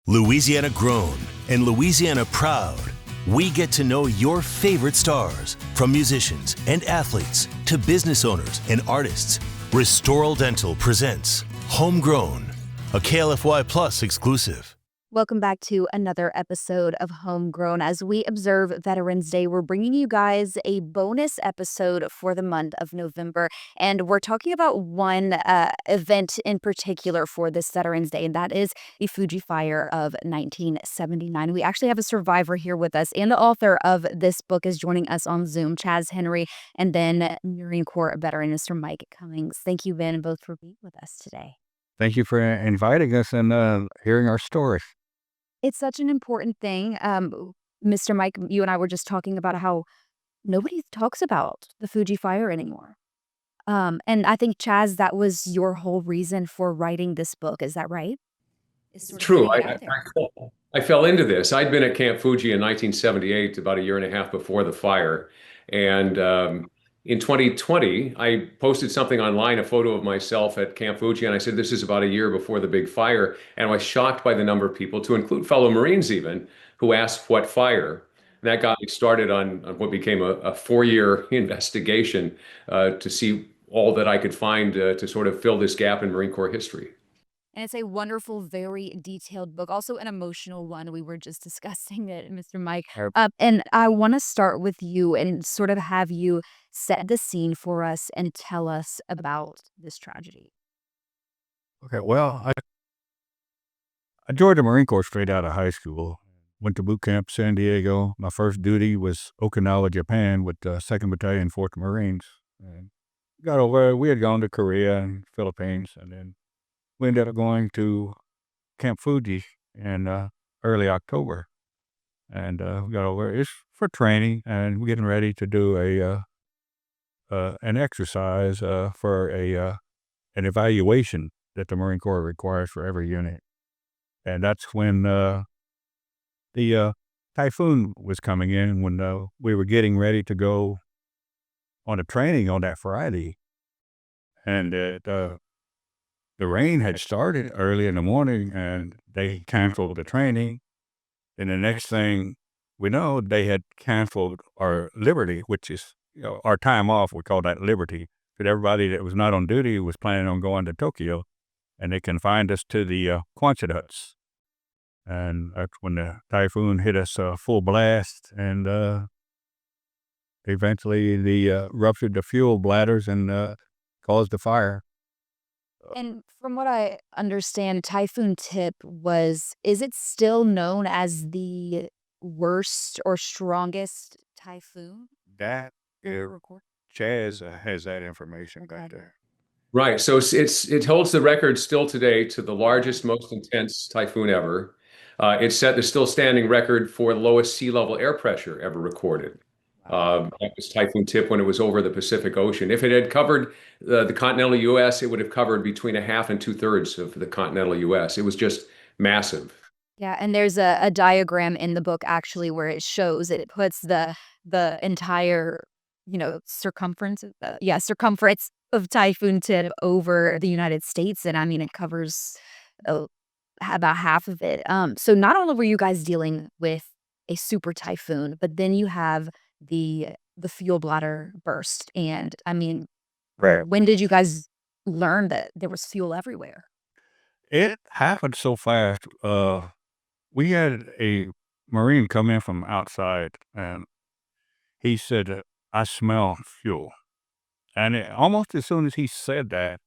Louisiana grown and Louisiana proud. We get to know your favorite stars, from musicians and athletes to business owners and artists. Restoral Dental presents Homegrown, a KLFY Plus exclusive. Welcome back to another episode of Homegrown. As we observe Veterans Day, we're bringing you guys a bonus episode for the month of November. And we're talking about one event in particular for this Veterans Day, and that is the Fuji Fire of 1979. We actually have a survivor here with us, and the author of this book is joining us on Zoom, Chaz Henry, and then Marine Corps veteran, Mr. Mike Cummings. Thank you, Ben, both for being with us today. Thank you for inviting us and hearing our story. It's such an important thing. Mr. Mike, you and I were just talking about how nobody talks about the Fuji Fire anymore. And I think, Chaz, that was your whole reason for writing this book. Is that right? Is sort of True. getting it out there. I fell into this. I'd been at Camp Fuji in 1978, about a year and a half before the fire. And in 2020, I posted something online, a photo of myself at Camp Fuji, and I said, this is about a year before the big fire. And I was shocked by the number of people, to include fellow Marines even, who asked what fire. And that got me started on what became a 4-year investigation to see all that I could find to sort of fill this gap in Marine Corps history. And it's a wonderful, very detailed book, also an emotional one. We were just discussing it, Mr. Mike. And I want to start with you and sort of have you set the scene for us and tell us about this tragedy. Okay, well, I joined the Marine Corps straight out of high school. Went to boot camp, San Diego. My first duty was Okinawa, Japan, with the 2nd Battalion, 4th Marines. And got over. We had gone to Korea and Philippines, and then we ended up going to Camp Fuji in early October. And we got over. It's for training, and we're getting ready to do an exercise for an evaluation that the Marine Corps requires for every unit. And that's when the typhoon was coming in, when we were getting ready to go on a training on that Friday. And the rain had started early in the morning, and they canceled the training. And the next thing we know, they had canceled our liberty, which is our time off. We call that liberty. But everybody that was not on duty was planning on going to Tokyo, and they confined us to the Quonset huts. And that's when the typhoon hit us full blast, and eventually the ruptured the fuel bladders and caused the fire. And from what I understand, Typhoon Tip is it still known as the worst or strongest typhoon? That Record. Chaz has that information back Okay. there. Right. So it holds the record still today to the largest, most intense typhoon ever. It set the still standing record for the lowest sea level air pressure ever recorded. That was Typhoon Tip when it was over the Pacific Ocean. If it had covered the continental U.S., it would have covered between a half and 2/3 of the continental U.S. It was just massive. Yeah, and there's a diagram in the book actually where it shows it puts the entire, circumference of Typhoon Tip over the United States, and I mean it covers about half of it. So not only were you guys dealing with a super typhoon, but then you have the fuel bladder burst, and I mean, Right. when did you guys learn that there was fuel everywhere? It happened so fast. We had a Marine come in from outside, and he said, I smell fuel. And almost as soon as he said that,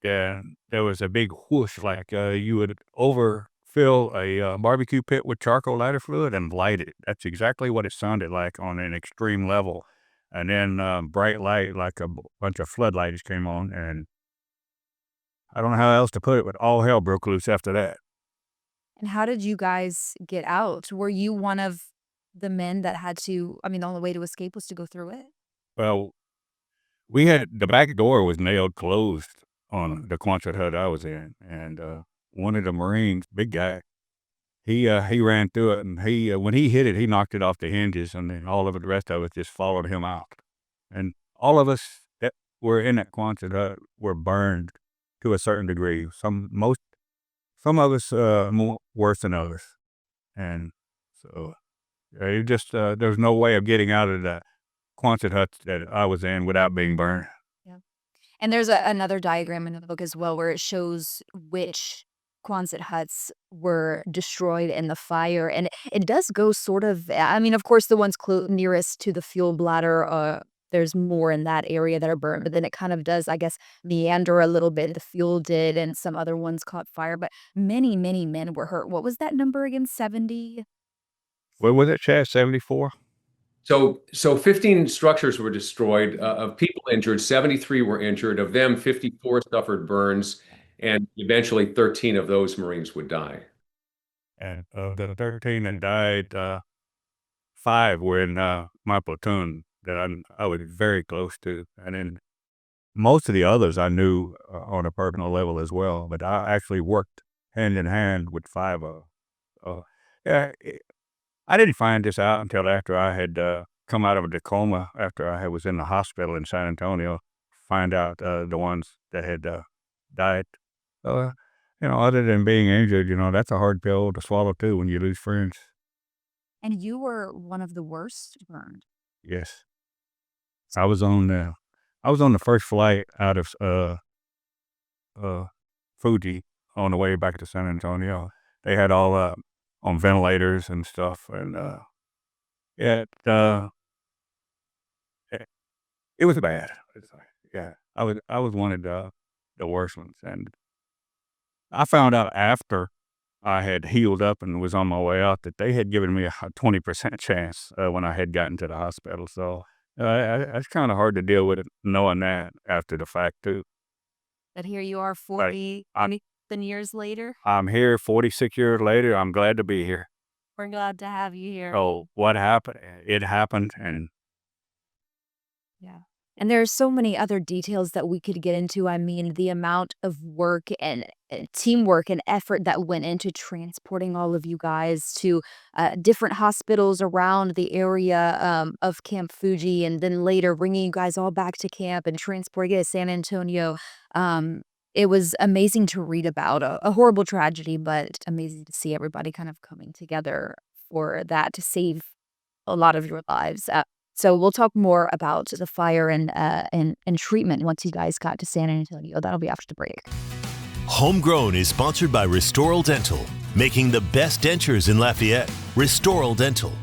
there was a big whoosh, like you would overfill a barbecue pit with charcoal lighter fluid and light it. That's exactly what it sounded like on an extreme level. And then bright light, like a bunch of floodlights came on, and I don't know how else to put it, but all hell broke loose after that. And how did you guys get out? Were you one of the men that had to, I mean, the only way to escape was to go through it? Well, we had, the back door was nailed closed on the Quonset hut I was in, and one of the Marines, big guy, he ran through it, and when he hit it, he knocked it off the hinges, and then all of the rest of us just followed him out. And all of us that were in that Quonset hut were burned to a certain degree. Some of us worse than others. And so it just, there's no way of getting out of the Quonset hut that I was in without being burned. Yeah. And there's another diagram in the book as well where it shows which Quonset huts were destroyed in the fire. And it does go sort of, I mean, of course, the ones nearest to the fuel bladder, there's more in that area that are burned, but then it kind of does, I guess, meander a little bit. The fuel did, and some other ones caught fire, but many, many men were hurt. What was that number again? 70? What was it, Chad? 74? So 15 structures were destroyed. Of people injured, 73 were injured. Of them, 54 suffered burns, and eventually 13 of those Marines would die. And of the 13 that died, 5 were in my platoon that I was very close to. And then most of the others I knew on a personal level as well, but I actually worked hand in hand with 5 of them. Yeah, I didn't find this out until after I had come out of a coma, after I was in the hospital in San Antonio, find out the ones that had died. Other than being injured, that's a hard pill to swallow too when you lose friends. And you were one of the worst burned. Yes. I was on the first flight out of Fuji on the way back to San Antonio. They had all on ventilators and stuff, and yeah, it was bad. Yeah, I was one of the worst ones, and I found out after I had healed up and was on my way out that they had given me a 20% chance when I had gotten to the hospital. So it's kind of hard to deal with it, knowing that after the fact too. But here you are, But 40 I'm years later. I'm here 46 years later. I'm glad to be here. We're glad to have you here. Oh, what happened? It happened, and Yeah. And there are so many other details that we could get into. I mean, the amount of work and teamwork and effort that went into transporting all of you guys to different hospitals around the area of Camp Fuji, and then later bringing you guys all back to camp and transporting it to San Antonio. It was amazing to read about a horrible tragedy, but amazing to see everybody kind of coming together for that to save a lot of your lives. So we'll talk more about the fire and treatment once you guys got to San Antonio. That'll be after the break. Homegrown is sponsored by Restoral Dental, making the best dentures in Lafayette. Restoral Dental.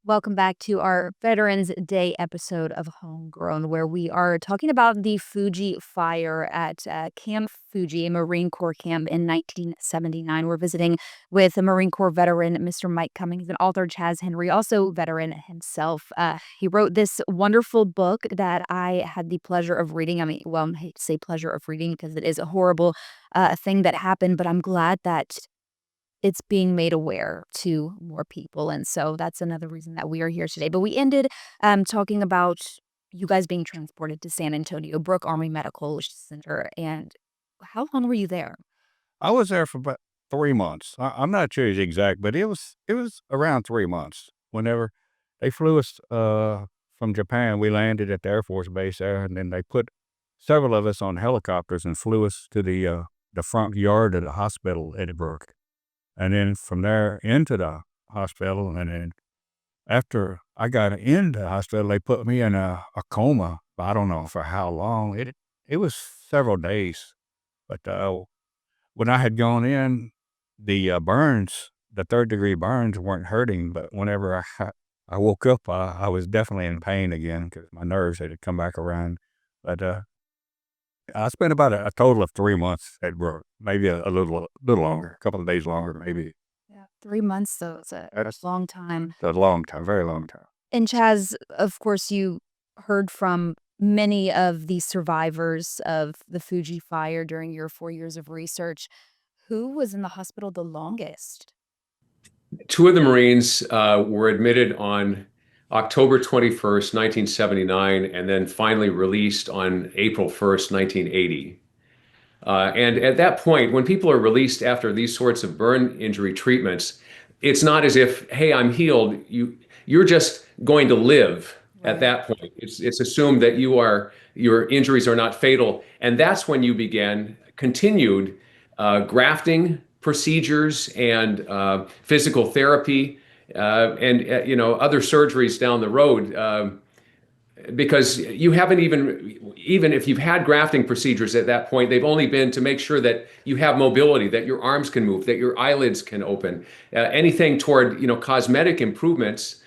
Welcome back to our Veterans Day episode of Homegrown, where we are talking about the Fuji fire at Camp Fuji, a Marine Corps camp in 1979. We're visiting with a Marine Corps veteran, Mr. Mike Cummings, and author Chaz Henry, also veteran himself. He wrote this wonderful book that I had the pleasure of reading. I mean, well, I hate to say pleasure of reading because it is a horrible thing that happened, but I'm glad that it's being made aware to more people. And so that's another reason that we are here today. But we ended talking about you guys being transported to San Antonio, Brooke Army Medical Center. And how long were you there? I was there for about 3 months. I'm not sure the exact, but it was around 3 months. Whenever they flew us from Japan, we landed at the Air Force Base there, and then they put several of us on helicopters and flew us to the front yard of the hospital at Brooke. And then from there into the hospital, and then after I got into the hospital, they put me in a coma. I don't know for how long. It was several days. But when I had gone in, the burns, the 3rd-degree burns weren't hurting. But whenever I woke up, I was definitely in pain again because my nerves had come back around. But I spent about a total of 3 months at Brooke, maybe a little longer, a couple of days longer, maybe. Yeah, 3 months, though. It's a long time. A long time, very long time. And Chaz, of course, you heard from many of the survivors of the Fuji fire during your 4 years of research. Who was in the hospital the longest? 2 of the Marines were admitted on October 21st, 1979, and then finally released on April 1st, 1980. And at that point, when people are released after these sorts of burn injury treatments, it's not as if, hey, I'm healed. you're just going to live at Right. that point. It's assumed that your injuries are not fatal, and that's when you began continued grafting procedures and physical therapy and other surgeries down the road. Because you haven't even if you've had grafting procedures at that point, they've only been to make sure that you have mobility, that your arms can move, that your eyelids can open. Anything toward cosmetic improvements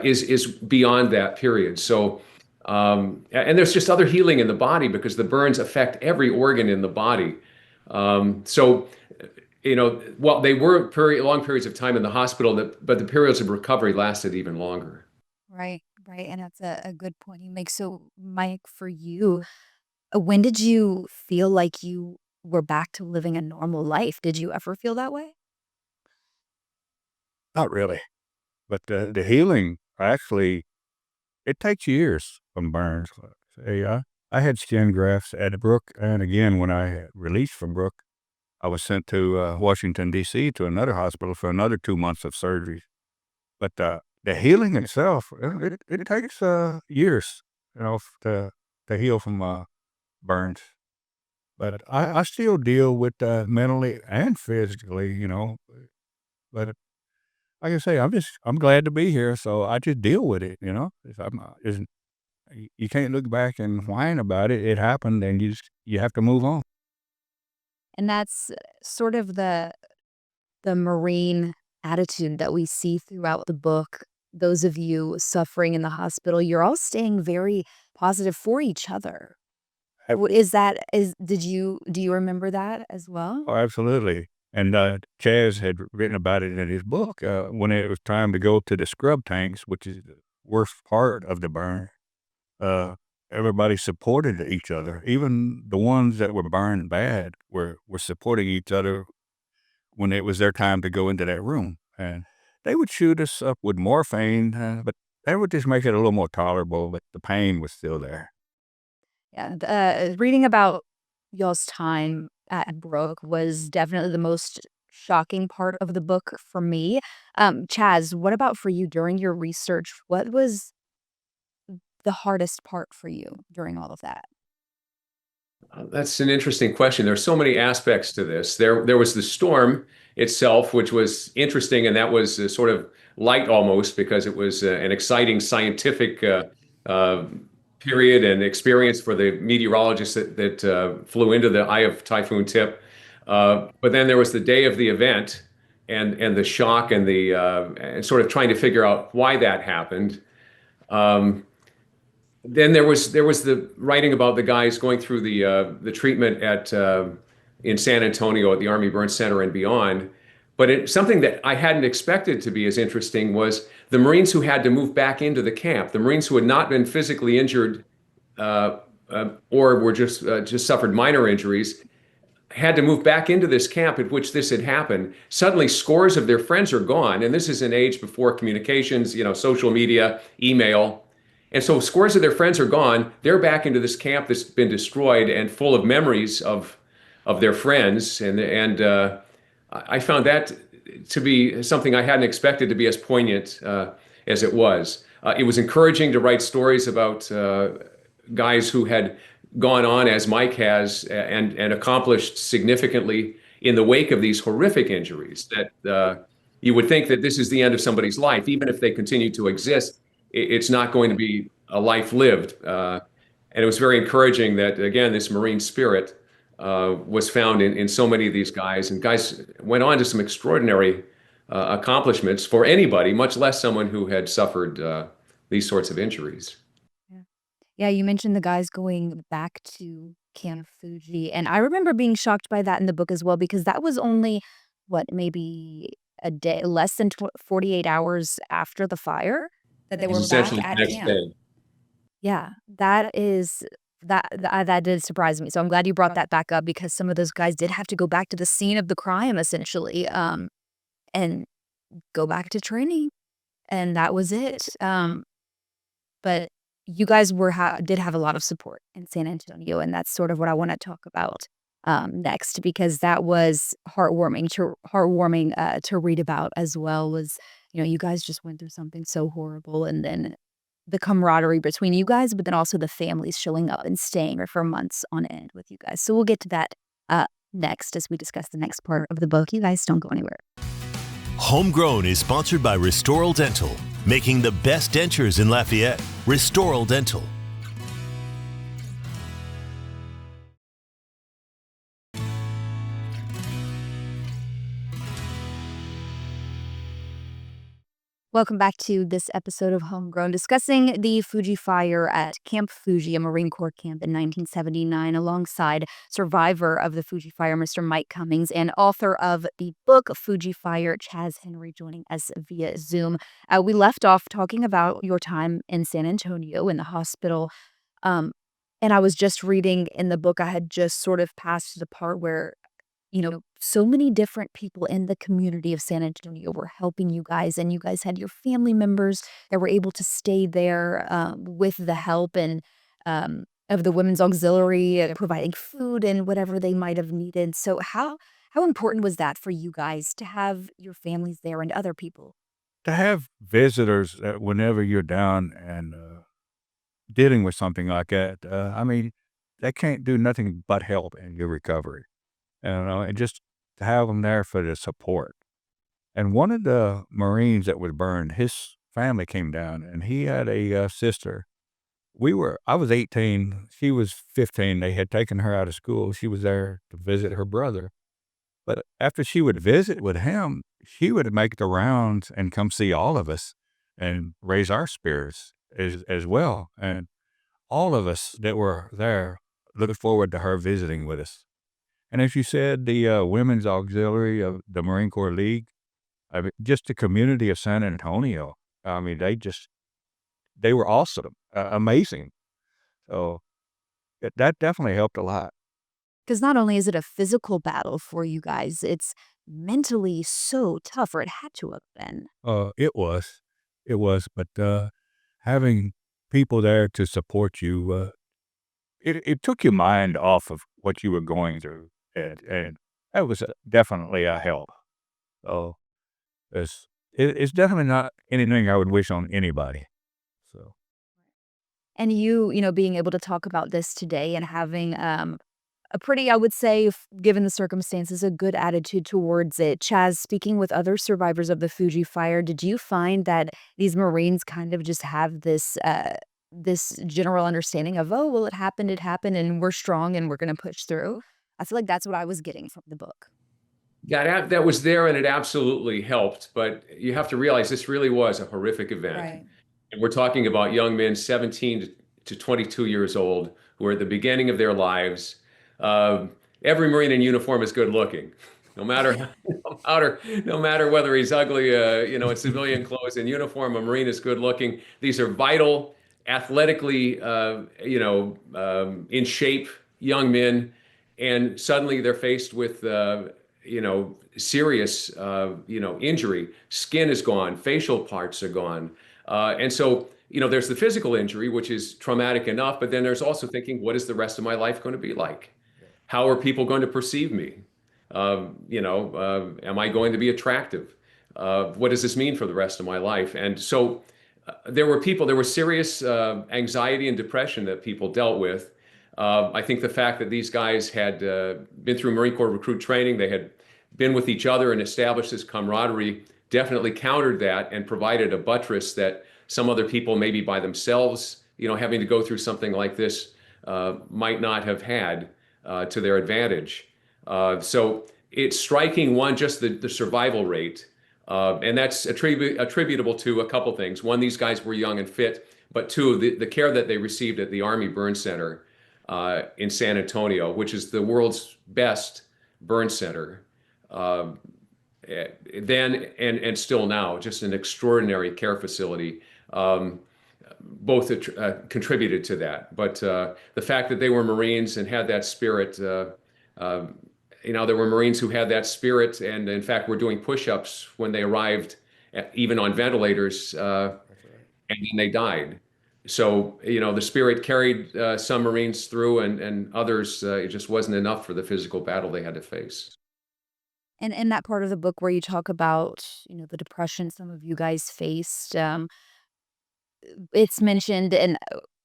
is beyond that period. So and there's just other healing in the body because the burns affect every organ in the body. So well, they were long periods of time in the hospital, but the periods of recovery lasted even longer. Right, right, and that's a good point you make. So, Mike, for you, when did you feel like you were back to living a normal life? Did you ever feel that way? Not really. But the healing actually, it takes years from burns. Say, I had skin grafts at Brook, and again, when I had released from Brook, I was sent to Washington, D.C. to another hospital for another 2 months of surgery. But the healing itself, it takes years, to heal from burns. But I still deal with mentally and physically, But like I say, I'm glad to be here, so I just deal with it. You can't look back and whine about it. It happened, and you have to move on. And that's sort of the Marine attitude that we see throughout the book. Those of you suffering in the hospital, you're all staying very positive for each other. Is that is do you remember that as well? Oh, absolutely. And Chaz had written about it in his book when it was time to go to the scrub tanks, which is the worst part of the burn. Uh, Everybody supported each other. Even the ones that were burned bad were supporting each other when it was their time to go into that room. And they would shoot us up with morphine, but that would just make it a little more tolerable, but the pain was still there. Yeah, reading about y'all's time at Brook was definitely the most shocking part of the book for me. Chaz, what about for you during your research? What was the hardest part for you during all of that? That's an interesting question. There's so many aspects to this. There was the storm itself, which was interesting, and that was sort of light almost because it was an exciting scientific uh, period and experience for the meteorologists that flew into the eye of Typhoon Tip. But then there was the day of the event and the shock and the and sort of trying to figure out why that happened. Um, then there was the writing about the guys going through the treatment at in San Antonio at the Army Burn Center and beyond. But something that I hadn't expected to be as interesting was the Marines who had to move back into the camp, the Marines who had not been physically injured uh, or were just suffered minor injuries, had to move back into this camp at which this had happened. Suddenly, scores of their friends are gone, and this is an age before communications, social media, email. And so scores of their friends are gone. They're back into this camp that's been destroyed and full of memories of their friends. And I found that to be something I hadn't expected to be as poignant as it was. It was encouraging to write stories about guys who had gone on as Mike has and accomplished significantly in the wake of these horrific injuries that you would think that this is the end of somebody's life. Even if they continue to exist, it's not going to be a life lived. And it was very encouraging that, again, this Marine spirit was found in so many of these guys. And guys went on to some extraordinary accomplishments for anybody, much less someone who had suffered these sorts of injuries. Yeah. Yeah, you mentioned the guys going back to Camp Fuji, and I remember being shocked by that in the book as well because that was only, what, maybe a day less than 48 hours after the fire that they It was were back essentially at the next camp. day. Yeah, that did surprise me, so I'm glad you brought that back up because some of those guys did have to go back to the scene of the crime essentially, and go back to training, and that was it, but you guys did have a lot of support in San Antonio, and that's sort of what I wanna talk about, next because that was heartwarming to read about as well, was you guys just went through something so horrible, and then the camaraderie between you guys, but then also the families showing up and staying for months on end with you guys. So we'll get to that next as we discuss the next part of the book. You guys don't go anywhere. Homegrown is sponsored by Restoral Dental, making the best dentures in Lafayette. Restoral Dental. Welcome back to this episode of Homegrown, discussing the Fuji fire at Camp Fuji, a Marine Corps camp in 1979, alongside survivor of the Fuji fire, Mr. Mike Cummings, and author of the book Fuji Fire, Chaz Henry, joining us via Zoom. We left off talking about your time in San Antonio in the hospital. And I was just reading in the book, I had just sort of passed the part where so many different people in the community of San Antonio were helping you guys, and you guys had your family members that were able to stay there with the help and of the Women's Auxiliary, providing food and whatever they might have needed. So how important was that for you guys to have your families there and other people? To have visitors whenever you're down and dealing with something like that, I mean, they can't do nothing but help in your recovery. And just to have them there for the support. And one of the Marines that was burned, his family came down, and he had a sister. I was 18, she was 15. They had taken her out of school. She was there to visit her brother. But after she would visit with him, she would make the rounds and come see all of us and raise our spirits as well. And all of us that were there looked forward to her visiting with us. And as you said, the Women's Auxiliary of the Marine Corps League, I mean, just the community of San Antonio, I mean, they were awesome, amazing. So that definitely helped a lot. Because not only is it a physical battle for you guys, it's mentally so tough, or it had to have been. It was, but having people there to support you, it took your mind off of what you were going through. And that was definitely a help. So it's definitely not anything I would wish on anybody. So And being able to talk about this today and having a pretty, I would say, given the circumstances, a good attitude towards it. Chaz, speaking with other survivors of the Fuji fire, did you find that these Marines kind of just have this general understanding of, oh, well, it happened, and we're strong and we're going to push through? I feel like that's what I was getting from the book. Yeah, that was there and it absolutely helped. But you have to realize this really was a horrific event. Right. And we're talking about young men 17 to 22 years old who are at the beginning of their lives. Um, every Marine in uniform is good looking, no matter no matter whether he's ugly, in civilian clothes. In uniform, a Marine is good looking. These are vital, athletically, in shape young men, and suddenly they're faced with serious injury. Skin is gone, facial parts are gone, and so there's the physical injury, which is traumatic enough, but then there's also thinking, what is the rest of my life going to be like? How are people going to perceive me? Am I going to be attractive? What does this mean for the rest of my life? And so there were serious anxiety and depression that people dealt with. I think the fact that these guys had been through Marine Corps recruit training, they had been with each other and established this camaraderie, definitely countered that and provided a buttress that some other people, maybe by themselves, having to go through something like this, might not have had to their advantage. So it's striking, one, just the survival rate. And that's attributable to a couple things. One, these guys were young and fit, but two, the care that they received at the Army Burn Center in San Antonio, which is the world's best burn center, then and still now, just an extraordinary care facility. Both contributed to that. But the fact that they were Marines and had that spirit, there were Marines who had that spirit, and in fact were doing push-ups when they arrived, even on ventilators, and then they died. So, the spirit carried some Marines through, and others, it just wasn't enough for the physical battle they had to face. And in that part of the book where you talk about, the depression some of you guys faced, it's mentioned, and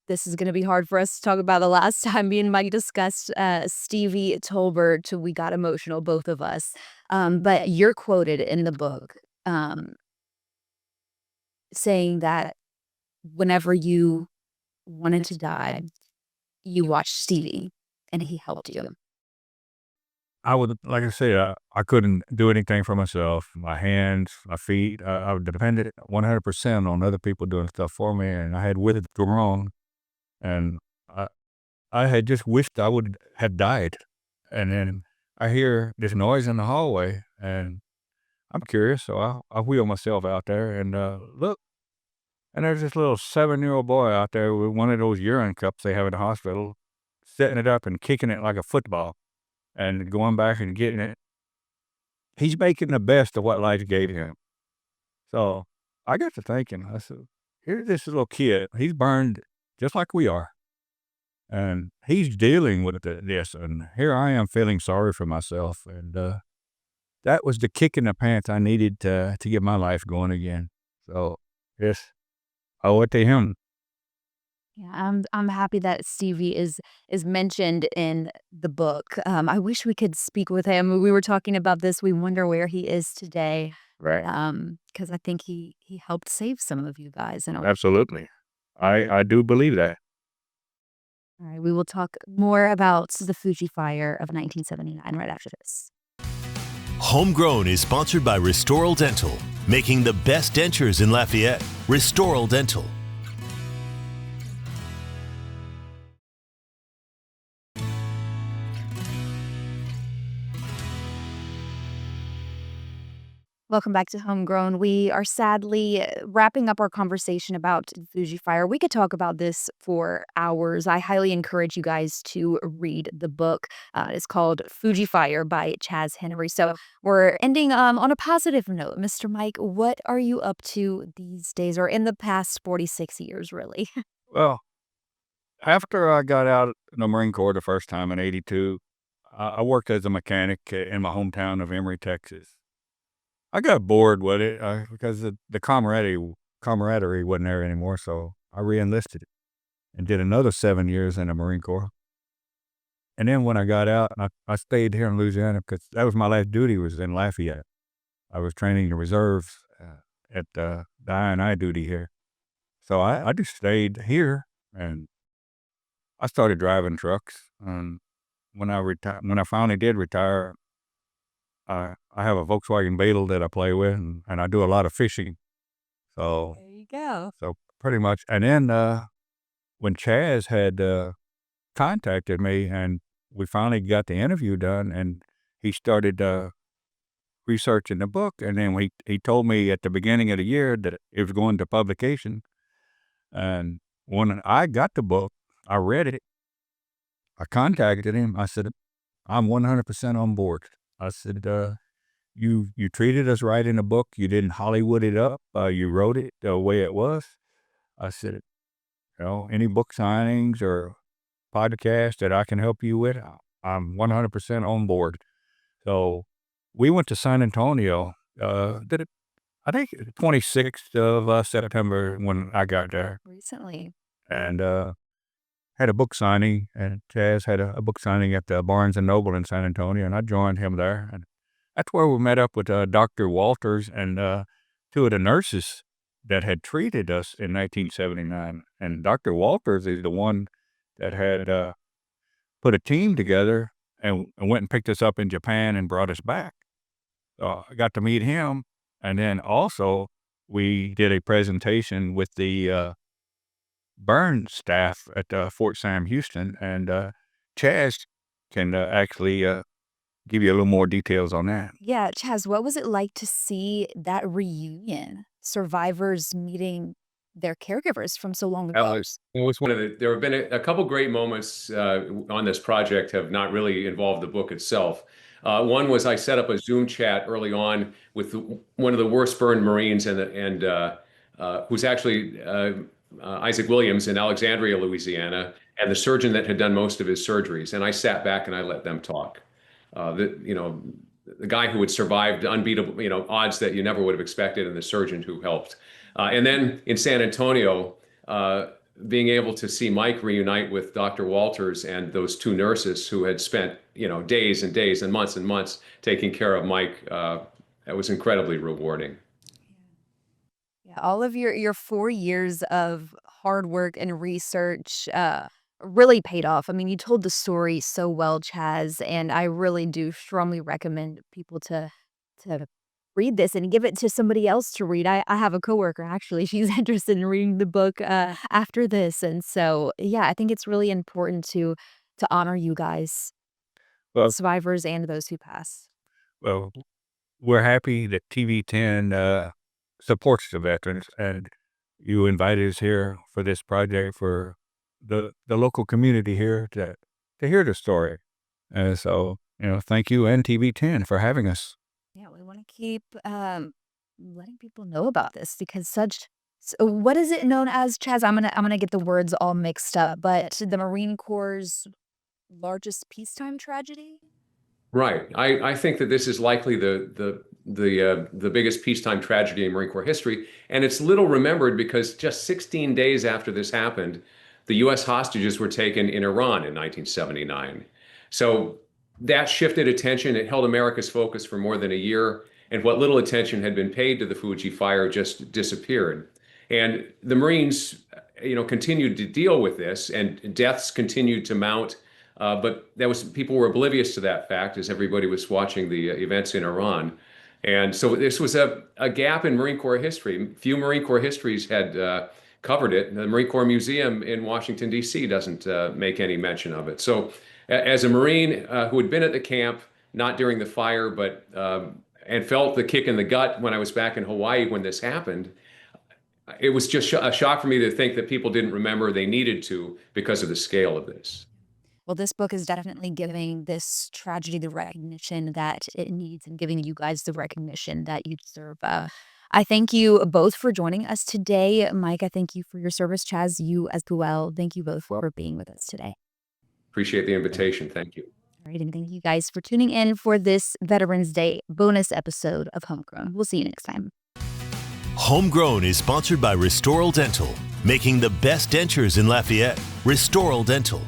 this is going to be hard for us to talk about. The last time me and Mike discussed Stevie Tolbert, we got emotional, both of us. But you're quoted in the book um, saying that whenever you wanted to die, you watched Stevie and he helped you. I would, like I said, I couldn't do anything for myself. My hands, my feet, I depended 100% on other people doing stuff for me, and I had withdrawn, and I, I had just wished I would have died. And then I hear this noise in the hallway, and I'm curious, so I wheel myself out there and look, and there's this little 7-year-old boy out there with one of those urine cups they have in the hospital, setting it up and kicking it like a football and going back and getting it. He's making the best of what life gave him. So I got to thinking, I said, here's this little kid. He's burned just like we are. And he's dealing with this. And here I am feeling sorry for myself. And that was the kick in the pants I needed to get my life going again. So, yes, I owe it to him. Yeah, I'm happy that Stevie is mentioned in the book. I wish we could speak with him. We were talking about this. We wonder where he is today. Right. Because I think he helped save some of you guys. And all Absolutely. I do believe that. right, we will talk more about the Fuji Fire of 1979 right after this. Homegrown is sponsored by Restoral Dental, making the best dentures in Lafayette. Restoral Dental. Welcome back to Homegrown. We are sadly wrapping up our conversation about the Fuji Fire. We could talk about this for hours. I highly encourage you guys to read the book. It's called Fuji Fire by Chaz Henry. So we're ending on a positive note. Mr. Mike, what are you up to these days, or in the past 46 years, really? Well, after I got out in the Marine Corps the first time in '82, I worked as a mechanic in my hometown of Emory, Texas. I got bored with it because the camaraderie wasn't there anymore, so I re-enlisted and did another 7 years in the Marine Corps. And then when I got out, I stayed here in Louisiana because that was my last duty, was in Lafayette. I was training the reserves at the I&I duty here. So I just stayed here, and I started driving trucks. And when I finally did retire, I have a Volkswagen Beetle that I play with, and I do a lot of fishing. So There you go. pretty much. And then when Chaz had contacted me, and we finally got the interview done, and he started researching the book, and then he told me at the beginning of the year that it was going to publication. And when I got the book, I read it. I contacted him. I said, I'm 100% on board. I said, you treated us right in the book. You didn't Hollywood it up. You wrote it the way it was. I said, any book signings or podcast that I can help you with, I'm 100% on board. So we went to San Antonio, did it, I think 26th of September when I got there. Recently. And had a book signing, and Chaz had a book signing at the Barnes & Noble in San Antonio, and I joined him there. And that's where we met up with Dr. Walters and two of the nurses that had treated us in 1979. And Dr. Walters is the one that had put a team together and went and picked us up in Japan and brought us back. So I got to meet him. And then also we did a presentation with the burn staff at Fort Sam Houston, and Chaz can actually give you a little more details on that. Yeah, Chaz, what was it like to see that reunion? Survivors meeting their caregivers from so long ago. It was one of there have been a couple great moments on this project have not really involved the book itself. One was I set up a Zoom chat early on with one of the worst burned Marines and who's actually Isaac Williams in Alexandria, Louisiana, and the surgeon that had done most of his surgeries. And I sat back and I let them talk. the guy who had survived unbeatable, odds that you never would have expected, and the surgeon who helped. And then in San Antonio, being able to see Mike reunite with Dr. Walters and those two nurses who had spent, days and days and months taking care of Mike, that was incredibly rewarding. Yeah, all of your 4 years of hard work and research really paid off. I mean, you told the story so well, Chaz, and I really do strongly recommend people to read this and give it to somebody else to read. I have a coworker actually; she's interested in reading the book after this, and so yeah, I think it's really important to honor you guys, Well, survivors and those who pass. well, we're happy that TV10 supports the veterans, and you invited us here for this project for the local community here to hear the story. And so, thank you and TV10 for having us. Yeah, we want to keep letting people know about this because so what is it known as, Chaz? I'm gonna get the words all mixed up, but the Marine Corps' largest peacetime tragedy? Right. I think that this is likely the biggest peacetime tragedy in Marine Corps history, and it's little remembered because just 16 days after this happened, the U.S. hostages were taken in Iran in 1979. So that shifted attention. It held America's focus for more than a year, and what little attention had been paid to the Fuji fire just disappeared. And the Marines, continued to deal with this, and deaths continued to mount. But people were oblivious to that fact as everybody was watching the events in Iran. And so this was a gap in Marine Corps history. Few Marine Corps histories had covered it. The Marine Corps Museum in Washington, D.C. doesn't make any mention of it. So as a Marine who had been at the camp, not during the fire, but and felt the kick in the gut when I was back in Hawaii when this happened, it was just a shock for me to think that people didn't remember they needed to because of the scale of this. Well, this book is definitely giving this tragedy the recognition that it needs and giving you guys the recognition that you deserve. I thank you both for joining us today. Mike, I thank you for your service. Chaz, you as well. Thank you both for being with us today. Appreciate the invitation. Thank you. All right, and thank you guys for tuning in for this Veterans Day bonus episode of Homegrown. We'll see you next time. Homegrown is sponsored by Restoral Dental, making the best dentures in Lafayette. Restoral Dental.